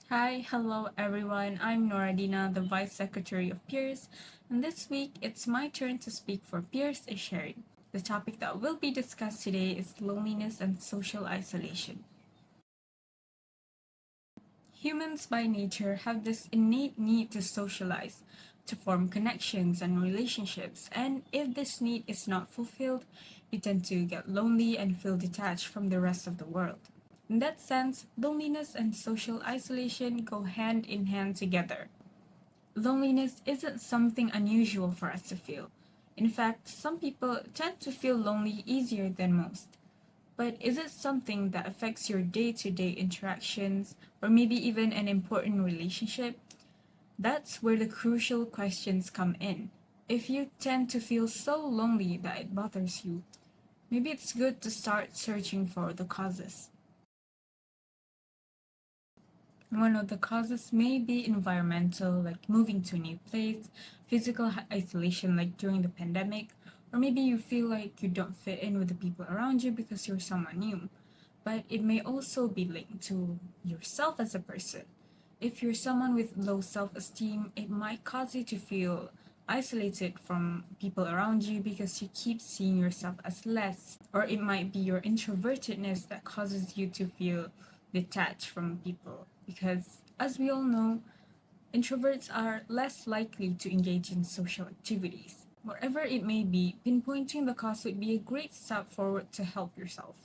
Hello everyone. I'm Noradina, the Vice Secretary of Peers, and this week it's my turn to speak for Peers is Sharing. The topic that will be discussed today is loneliness and social isolation. Humans by nature have this innate need to socialize, to form connections and relationships, and if this need is not fulfilled, we tend to get lonely and feel detached from the rest of the world. In that sense, loneliness and social isolation go hand in hand together. Loneliness isn't something unusual for us to feel. In fact, some people tend to feel lonely easier than most. But is it something that affects your day-to-day interactions or maybe even an important relationship? That's where the crucial questions come in. If you tend to feel so lonely that it bothers you, maybe it's good to start searching for the causes. One of the causes may be environmental, like moving to a new place, physical isolation, like during the pandemic, or maybe you feel like you don't fit in with the people around you because you're someone new. But it may also be linked to yourself as a person. If you're someone with low self-esteem, it might cause you to feel isolated from people around you because you keep seeing yourself as less. Or it might be your introvertedness that causes you to feel detached from people. Because, as we all know, introverts are less likely to engage in social activities. Whatever it may be, pinpointing the cause would be a great step forward to help yourself.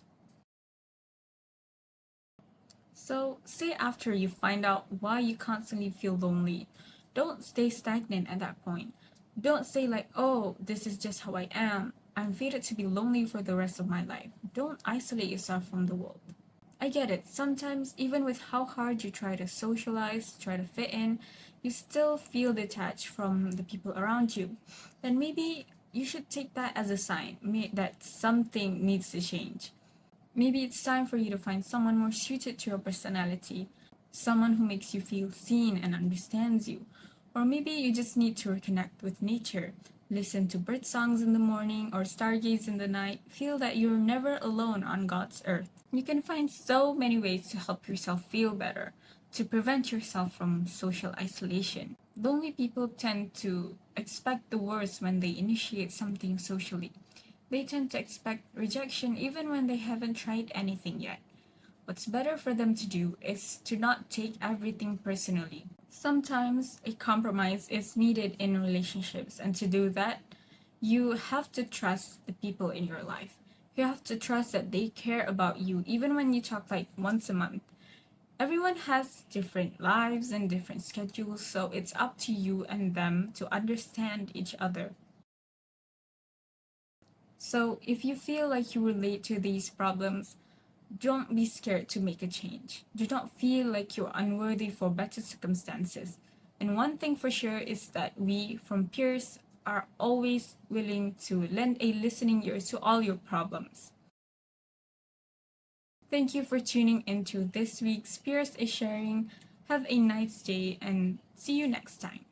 So, say after you find out why you constantly feel lonely, don't stay stagnant at that point. Don't say, like, oh, this is just how I am. I'm fated to be lonely for the rest of my life. Don't isolate yourself from the world. I get it. Sometimes, even with how hard you try to socialize, try to fit in, you still feel detached from the people around you. Then maybe you should take that as a sign that something needs to change. Maybe it's time for you to find someone more suited to your personality, someone who makes you feel seen and understands you. Or maybe you just need to reconnect with nature, listen to bird songs in the morning or stargaze in the night, feel that you're never alone on God's earth. You can find so many ways to help yourself feel better, to prevent yourself from social isolation. Lonely people tend to expect the worst when they initiate something socially. They tend to expect rejection even when they haven't tried anything yet. What's better for them to do is to not take everything personally. Sometimes a compromise is needed in relationships, and to do that, you have to trust the people in your life. You have to trust that they care about you even when you talk like once a month. Everyone has different lives and different schedules, so it's up to you and them to understand each other. So, if you feel like you relate to these problems, don't be scared to make a change. Do not feel like you're unworthy for better circumstances. And one thing for sure is that we, from peers, are always willing to lend a listening ear to all your problems. Thank you for tuning into this week's Peers is Sharing. Have a nice day and see you next time.